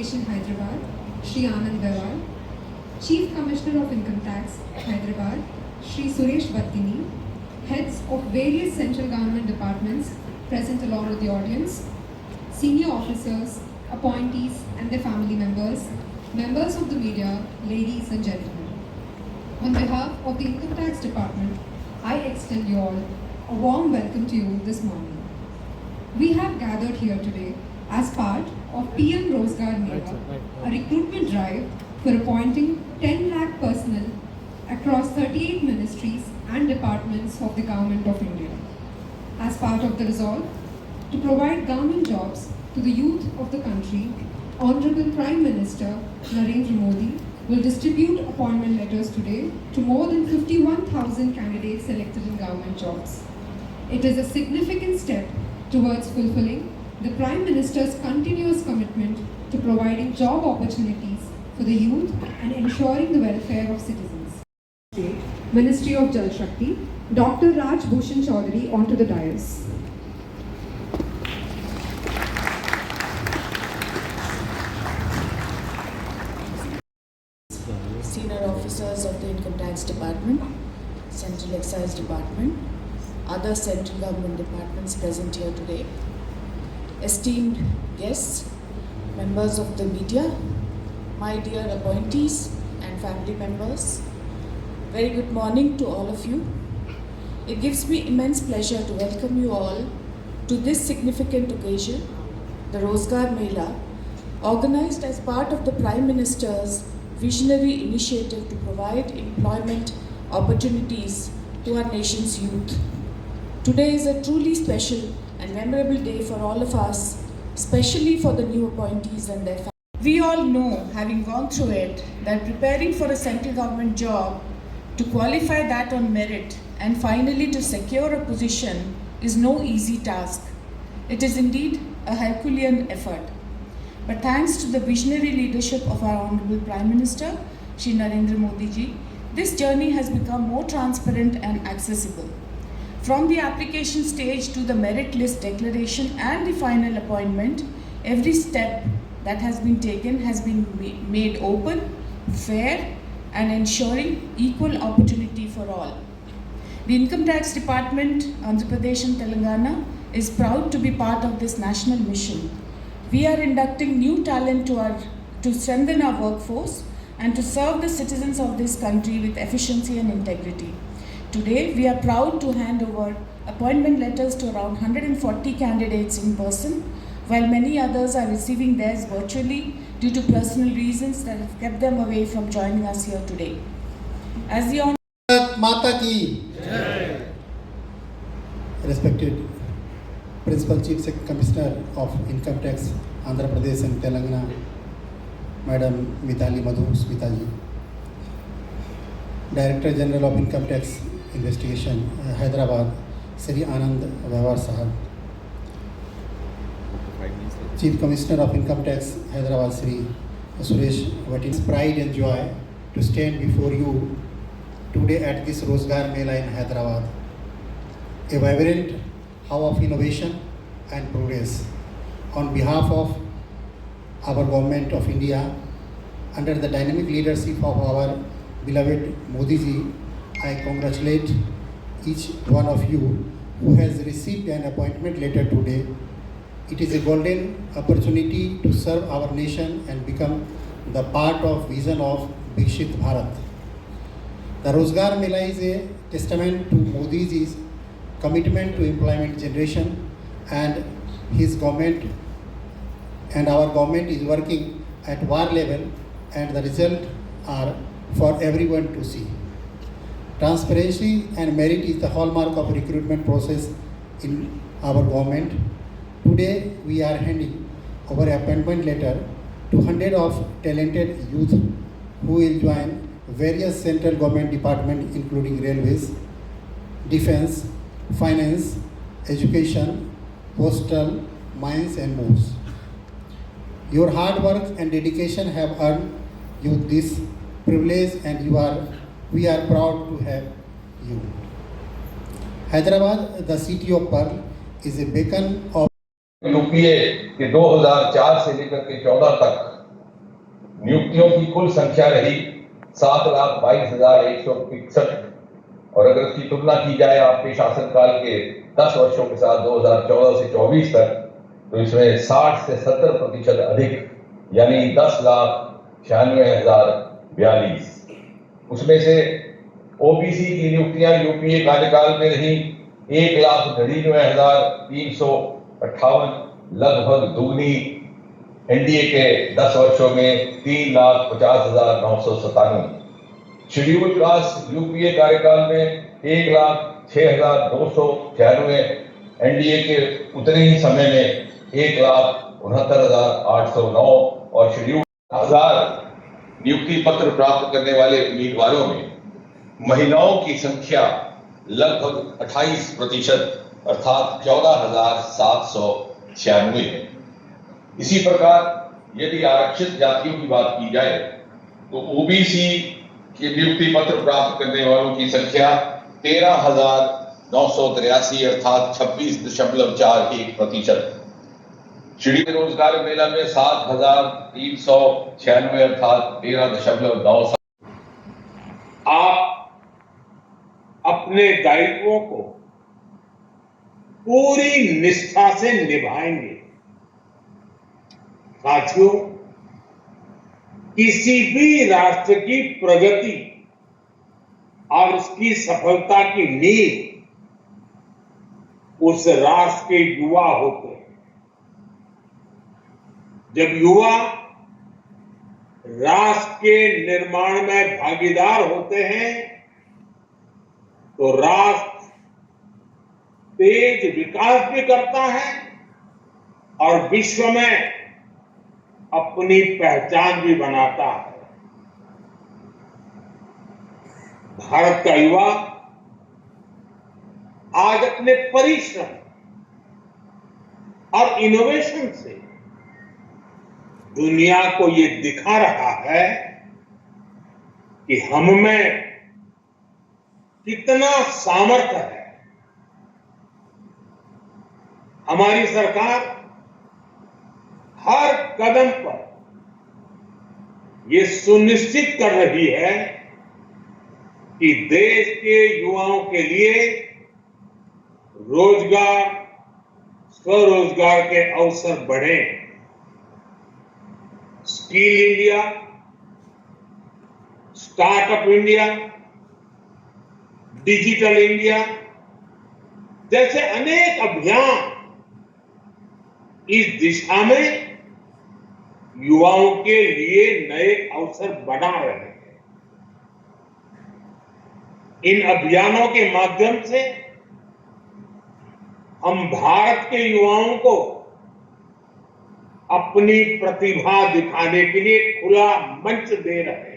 Education Hyderabad, Shri Anand Bewal, Chief Commissioner of Income Tax Hyderabad, Shri Suresh Battini, heads of various central government departments present along with the audience, senior officers, appointees and their family members, members of the media, ladies and gentlemen. On behalf of the Income Tax Department, I extend you all a warm welcome to you this morning. We have gathered here today as part of PM Rozgar Mela, a recruitment drive for appointing 10 lakh personnel across 38 ministries and departments of the Government of India. As part of the resolve to provide government jobs to the youth of the country, Honorable Prime Minister Narendra Modi will distribute appointment letters today to more than 51,000 candidates selected in government jobs. It is a significant step towards fulfilling the Prime Minister's continuous commitment to providing job opportunities for the youth and ensuring the welfare of citizens. Ministry of Jal Shakti, Dr. Raj Bhushan Chaudhary onto the dais. Senior officers of the Income Tax Department, Central Excise Department, other central government departments present here today, esteemed guests, members of the media, my dear appointees and family members, very good morning to all of you. It gives me immense pleasure to welcome you all to this significant occasion, the Rozgar Mela, organized as part of the Prime Minister's visionary initiative to provide employment opportunities to our nation's youth. Today is a truly special and memorable day for all of us, especially for the new appointees and their families. We all know, having gone through it, that preparing for a central government job, to qualify that on merit and finally to secure a position is no easy task. It is indeed a Herculean effort. But thanks to the visionary leadership of our Honorable Prime Minister, Shri Narendra Modi ji, this journey has become more transparent and accessible. From the application stage to the merit list declaration and the final appointment, every step that has been taken has been made open, fair, and ensuring equal opportunity for all. The Income Tax Department, Andhra Pradesh and Telangana, is proud to be part of this national mission. We are inducting new talent to strengthen our workforce and to serve the citizens of this country with efficiency and integrity. Today, we are proud to hand over appointment letters to around 140 candidates in person, while many others are receiving theirs virtually due to personal reasons that have kept them away from joining us here today. As the Mata ki respected Principal Chief Commissioner of Income Tax, Andhra Pradesh and Telangana, Madam Mitali Madhu Smita ji, Director General of Income Tax Investigation, Hyderabad, Sri Anand Bewal Sahab, Chief Commissioner of Income Tax, Hyderabad, Sri Suresh Battini. Pride and joy to stand before you today at this Rozgar Mela in Hyderabad, a vibrant hub of innovation and progress. On behalf of our Government of India, under the dynamic leadership of our beloved Modi ji, I congratulate each one of you who has received an appointment letter today. It is a golden opportunity to serve our nation and become the part of vision of Vikshit Bharat. The Rozgar Mela is a testament to Modi ji's commitment to employment generation, and his government and our government is working at war level, and the result are for everyone to see. Transparency and merit is the hallmark of recruitment process in our government. Today we are handing over appointment letter to hundreds of talented youth who will join various central government departments including railways, defense, finance, education, postal, mines and more. Your hard work and dedication have earned you this privilege, and we are proud to have you. Hyderabad, the city of pearl, is a beacon of UPA के 2004 से लेकर के 14 तक नियुक्तियों की कुल संख्या रही 7,22,161 और अगर उसकी तुलना की जाए आपके शासनकाल के 10 वर्षों के साथ 2014 से 24 तक, तो इसमें 60 से 70% अधिक यानी 10,96,042। उसमें से ओबीसी की नियुक्तियां यूपीए कार्यकाल में रही 1,99,358, लगभग दुगनी एनडीए के 10 वर्षों में 3,50,997। शेड्यूल कास्ट यूपीए कार्यकाल में 1,06,296, एनडीए के उतने ही समय में 1,69,809 और शेड्यूल 1000 नियुक्ति पत्र प्राप्त करने वाले उम्मीदवारों में महिलाओं की संख्या लगभग 28% अर्थात 14,796 है। इसी प्रकार यदि आरक्षित जातियों की बात की जाए तो ओबीसी के नियुक्ति पत्र प्राप्त करने वालों की संख्या 13,983 अर्थात 26.41%। शिड़ी रोजगार मेला में 7,396 अर्थात 13.97। आप अपने दायित्वों को पूरी निष्ठा से निभाएंगे। साथियों, किसी भी राष्ट्र की प्रगति और उसकी सफलता की नींव उस राष्ट्र के युवा होते हैं। जब युवा राष्ट्र के निर्माण में भागीदार होते हैं तो राष्ट्र तेज विकास भी करता है और विश्व में अपनी पहचान भी बनाता है। भारत का युवा आज अपने परिश्रम और इनोवेशन से दुनिया को ये दिखा रहा है कि हम में कितना सामर्थ्य है। हमारी सरकार हर कदम पर ये सुनिश्चित कर रही है कि देश के युवाओं के लिए रोजगार, स्वरोजगार के अवसर बढ़े। Skill India, startup India, digital India जैसे अनेक अभियान इस दिशा में युवाओं के लिए नए अवसर बना रहे हैं। इन अभियानों के माध्यम से हम भारत के युवाओं को अपनी प्रतिभा दिखाने के लिए खुला मंच दे रहे हैं।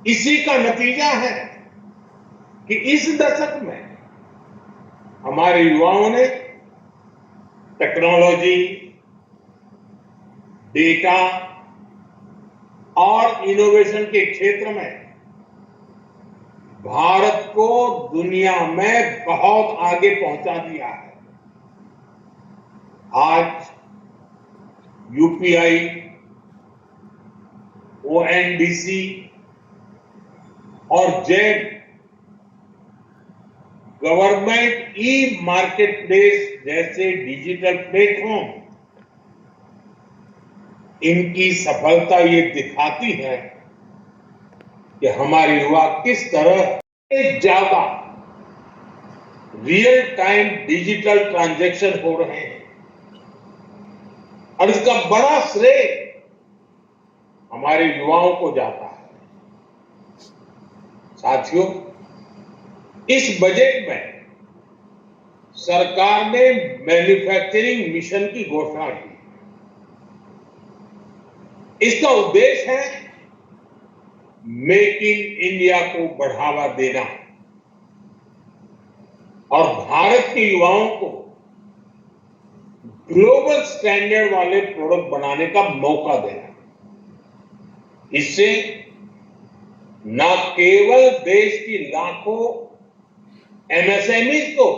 इसी का नतीजा है कि इस दशक में हमारे युवाओं ने टेक्नोलॉजी, डेटा और इनोवेशन के क्षेत्र में भारत को दुनिया में बहुत आगे पहुंचा दिया है। आज यूपीआई, ओएनडीसी और Z government e market place जैसे डिजिटल प्लेटफॉर्म इनकी सफलता ये दिखाती है कि हमारे युवा किस तरह ज्यादा रियल टाइम डिजिटल ट्रांजैक्शन हो रहे हैं और इसका बड़ा श्रेय हमारे युवाओं को जाता है। साथियों, इस बजट में सरकार ने मैन्युफैक्चरिंग मिशन की घोषणा की। इसका उद्देश्य है मेक इन इंडिया को बढ़ावा देना और भारत के युवाओं को ग्लोबल स्टैंडर्ड वाले प्रोडक्ट बनाने का मौका देना। इससे न केवल देश की लाखों एमएसएमई को,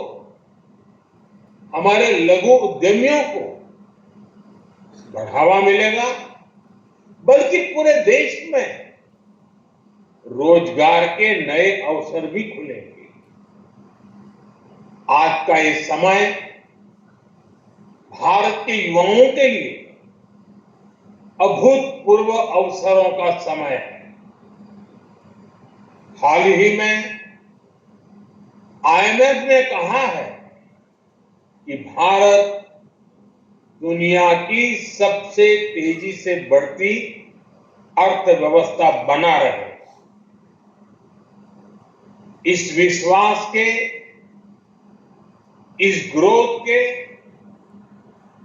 हमारे लघु उद्यमियों को बढ़ावा मिलेगा, बल्कि पूरे देश में रोजगार के नए अवसर भी खुलेंगे। आज का ये समय भारत के युवाओं के लिए अभूतपूर्व अवसरों का समय है। हाल ही में आईएमएफ ने कहा है कि भारत दुनिया की सबसे तेजी से बढ़ती अर्थव्यवस्था बना रहेगा। इस विश्वास के, इस ग्रोथ के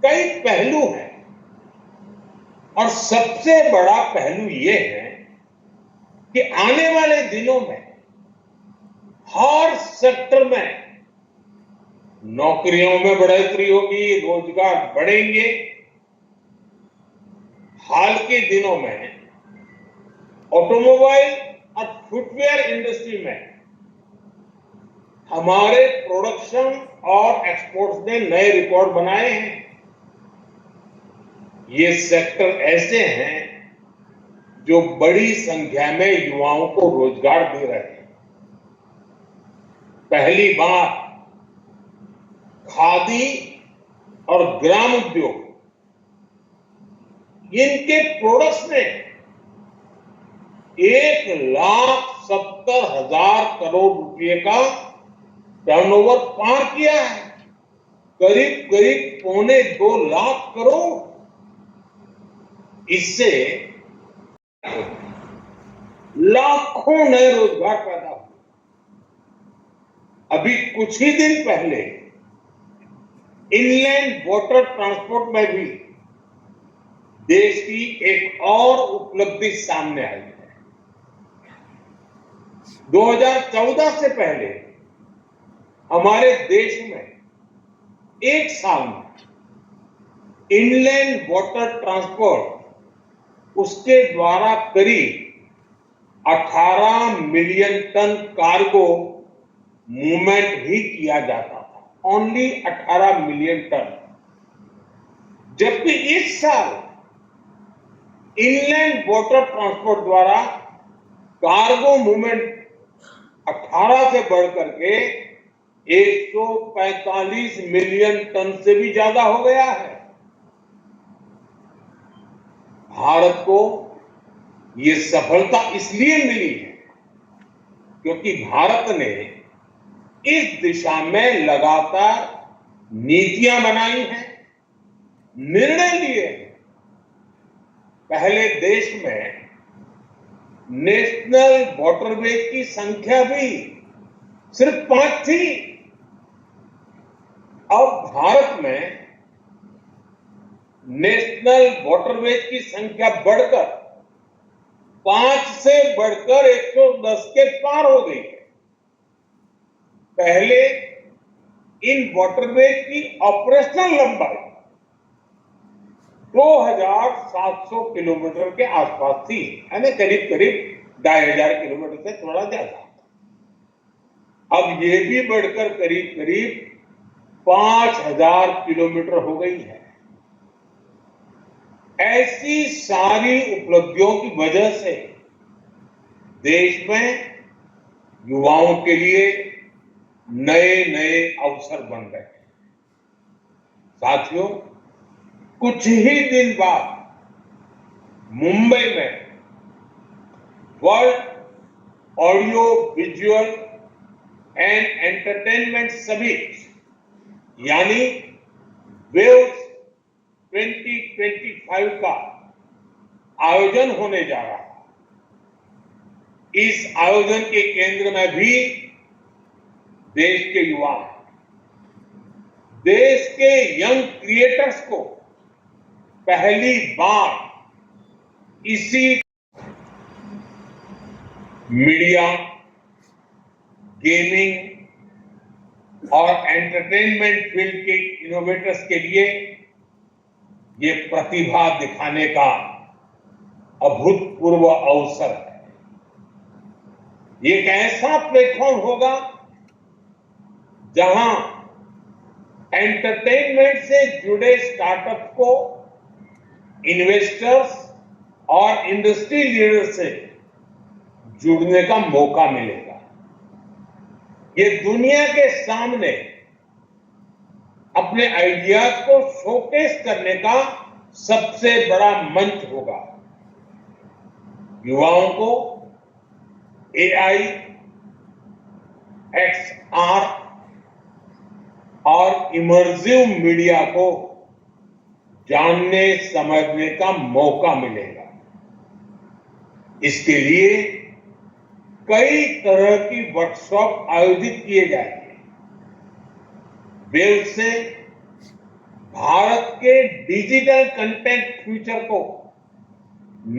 कई पहलू हैं और सबसे बड़ा पहलू ये है कि आने वाले दिनों में हर सेक्टर में नौकरियों में बढ़ोतरी होगी, रोजगार बढ़ेंगे। हाल के दिनों में ऑटोमोबाइल और फुटवेयर इंडस्ट्री में हमारे प्रोडक्शन और एक्सपोर्ट्स ने नए रिकॉर्ड बनाए हैं। ये सेक्टर ऐसे हैं जो बड़ी संख्या में युवाओं को रोजगार दे रहे हैं। पहली बार खादी और ग्राम उद्योग, इनके प्रोडक्ट्स ने 1,70,000 करोड़ रुपए का टर्नओवर पार किया है। करीब करीब 2.25 करोड़। इससे लाखों नए रोजगार पैदा हुए। अभी कुछ ही दिन पहले इनलैंड वाटर ट्रांसपोर्ट में भी देश की एक और उपलब्धि सामने आई है। 2014 से पहले हमारे देश में एक साल में इनलैंड वाटर ट्रांसपोर्ट उसके द्वारा करीब 18 मिलियन टन कार्गो मूवमेंट भी किया जाता था। Only 18 million ton. जबकि इस साल इनलैंड वाटर ट्रांसपोर्ट द्वारा कार्गो मूवमेंट 18 से बढ़कर के 145 मिलियन टन से भी ज्यादा हो गया है। भारत को ये सफलता इसलिए मिली है क्योंकि भारत ने इस दिशा में लगातार नीतियां बनाई हैं, निर्णय लिए हैं। पहले देश में नेशनल वाटरवेज की संख्या भी सिर्फ 5 थी। अब भारत में नेशनल वाटरवेज की संख्या बढ़कर 5 से बढ़कर 110 के पार हो गई है। पहले इन वाटरवेज की ऑपरेशनल लंबाई 2,700 किलोमीटर के आसपास थी, यानी करीब करीब 2,500 किलोमीटर से थोड़ा ज्यादा। अब ये भी बढ़कर करीब करीब 5,000 किलोमीटर हो गई है। ऐसी सारी उपलब्धियों की वजह से देश में युवाओं के लिए नए नए अवसर बन रहे हैं। साथियों, कुछ ही दिन बाद मुंबई में world audio visual and entertainment summit यानी वेव्स 2025 का आयोजन होने जा रहा है। इस आयोजन के केंद्र में भी देश के युवा हैं। देश के यंग क्रिएटर्स को पहली बार इसी मीडिया, गेमिंग और एंटरटेनमेंट फील्ड के इनोवेटर्स के लिए ये प्रतिभा दिखाने का अभूतपूर्व अवसर है। ये एक ऐसा प्लेटफॉर्म होगा जहां एंटरटेनमेंट से जुड़े स्टार्टअप को इन्वेस्टर्स और इंडस्ट्री लीडर से जुड़ने का मौका मिलेगा। ये दुनिया के सामने अपने आइडियाज को शोकेस करने का सबसे बड़ा मंच होगा। युवाओं को एआई, एक्सआर और इमर्सिव मीडिया को जानने समझने का मौका मिलेगा। इसके लिए कई तरह की वर्कशॉप आयोजित किए जाएंगे। वे उससे भारत के डिजिटल कंटेंट फ्यूचर को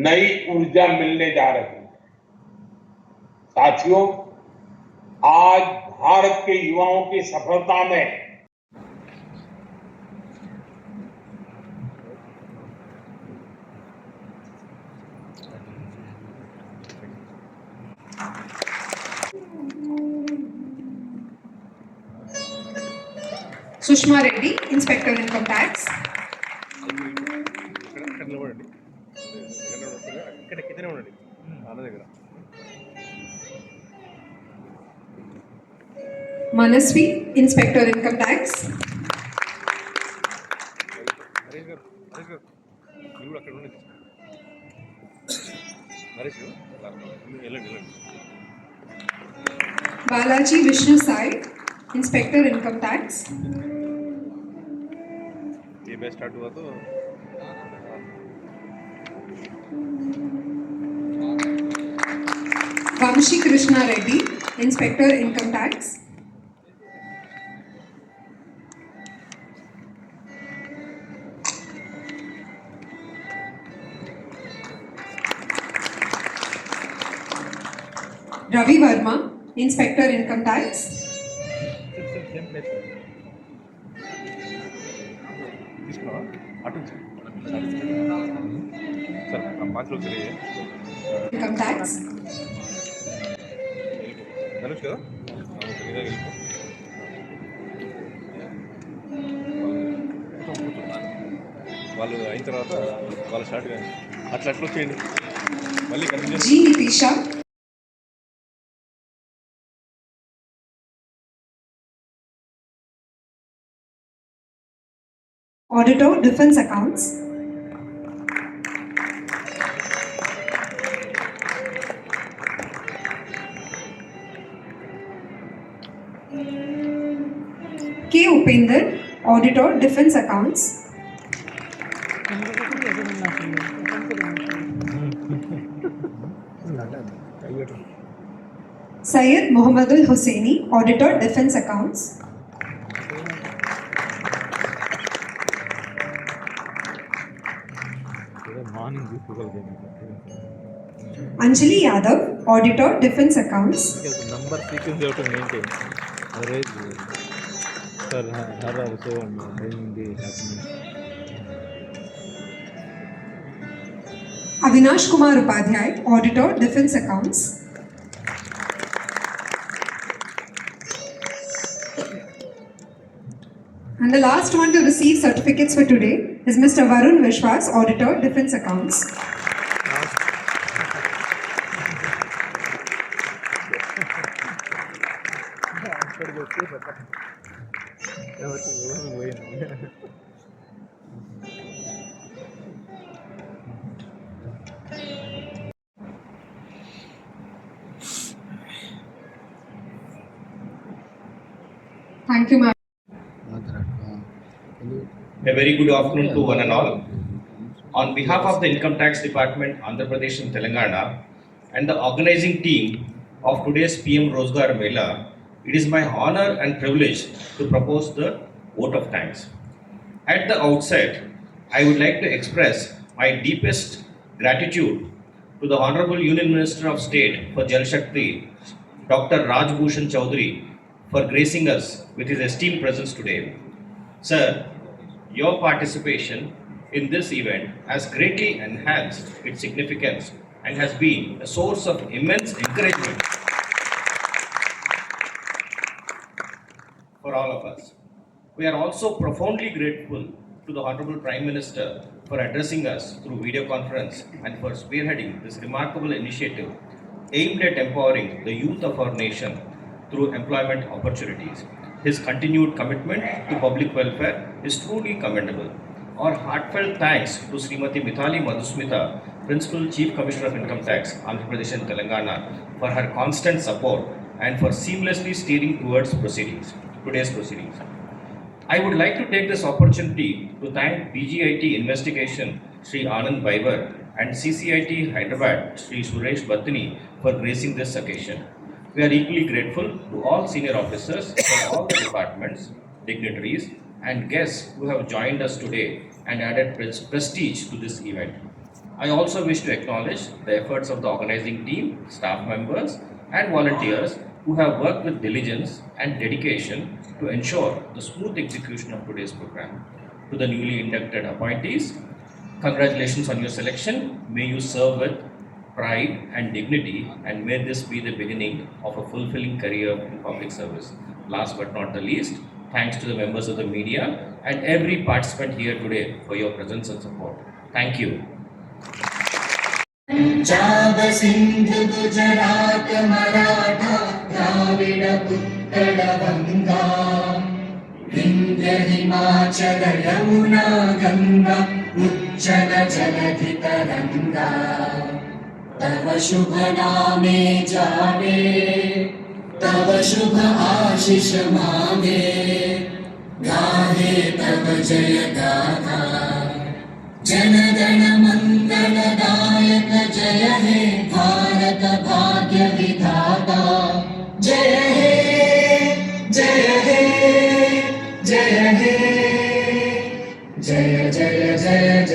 नई ऊर्जा मिलने जा रही है। साथियों, आज भारत के युवाओं की सफलता में Sushma Reddy, Inspector Income Tax. Manasvi, Inspector Income Tax. Balaji Vishnu Sai, Inspector Income Tax. ये बैच स्टार्ट हुआ तो Vamshi Krishna Reddy, Inspector Income Tax. Ravi Verma, Inspector Income Tax. తీసుకున్నావా అటు సార్ ఆ 5 రోజులు తెలియదు Income Tax. ధనుష్ కదా తెలియదా వెళ్ళిపో వాళ్ళు అయిన తర్వాత వాళ్ళు స్టార్ట్ కానీ అట్లా వచ్చేయండి మళ్ళీ continue G. Nitisha. Auditor, Defense Accounts. K. Upender, Auditor, Defense Accounts. Syed Mohammadul Hosseini, Auditor, Defense Accounts. Morning Anjali Yadav, Auditor, Defense Accounts. number sequence you have to maintain. Otherwise, sir, her also doing the document. Avinash Kumar Upadhyay, Auditor, Defense Accounts. And the last one to receive certificates for today is Mr. Varun Vishwas, Auditor, Defense Accounts. Thank you, ma'am. A very good afternoon to one and all. On behalf of the Income Tax Department, Andhra Pradesh and Telangana, and the organizing team of today's PM Rozgar Mela, it is my honor and privilege to propose the vote of thanks. At the outset, I would like to express my deepest gratitude to the Honorable Union Minister of State for Jal Shakti, Dr. Raj Bhushan Chaudhary, for gracing us with his esteemed presence today. Sir, your participation in this event has greatly enhanced its significance and has been a source of immense encouragement for all of us. We are also profoundly grateful to the Honorable Prime Minister for addressing us through video conference and for spearheading this remarkable initiative aimed at empowering the youth of our nation through employment opportunities. His continued commitment to public welfare is truly commendable. Our heartfelt thanks to Srimati Mithali Madhusmita, Principal Chief Commissioner of Income Tax, Andhra Pradesh and Telangana, for her constant support and for seamlessly steering towards today's proceedings. I would like to take this opportunity to thank DGIT Investigation Sri Anand Baivar and CCIT Hyderabad Sri Suresh Battini for gracing this occasion. We are equally grateful to all senior officers from all the departments, dignitaries, and guests who have joined us today and added prestige to this event. I also wish to acknowledge the efforts of the organizing team, staff members, and volunteers who have worked with diligence and dedication to ensure the smooth execution of today's program. To the newly inducted appointees, congratulations on your selection. May you serve with pride and dignity, and may this be the beginning of a fulfilling career in public service. Last but not the least, thanks to the members of the media and every participant here today for your presence and support. Thank you. Punjab Sindh Gujarat Maratha Dravida Utkal Ganga Vindhya Himachal Yamuna Ganga उज्जल जलधि तरंगा तव शुभ नामे जागे तव शुभ आशीष मांगे गाहे तव जय गाथा जन गण मंगलदायक जय हे भारत भाग्य विधाता जय हे जय हे जय हे जय जय जय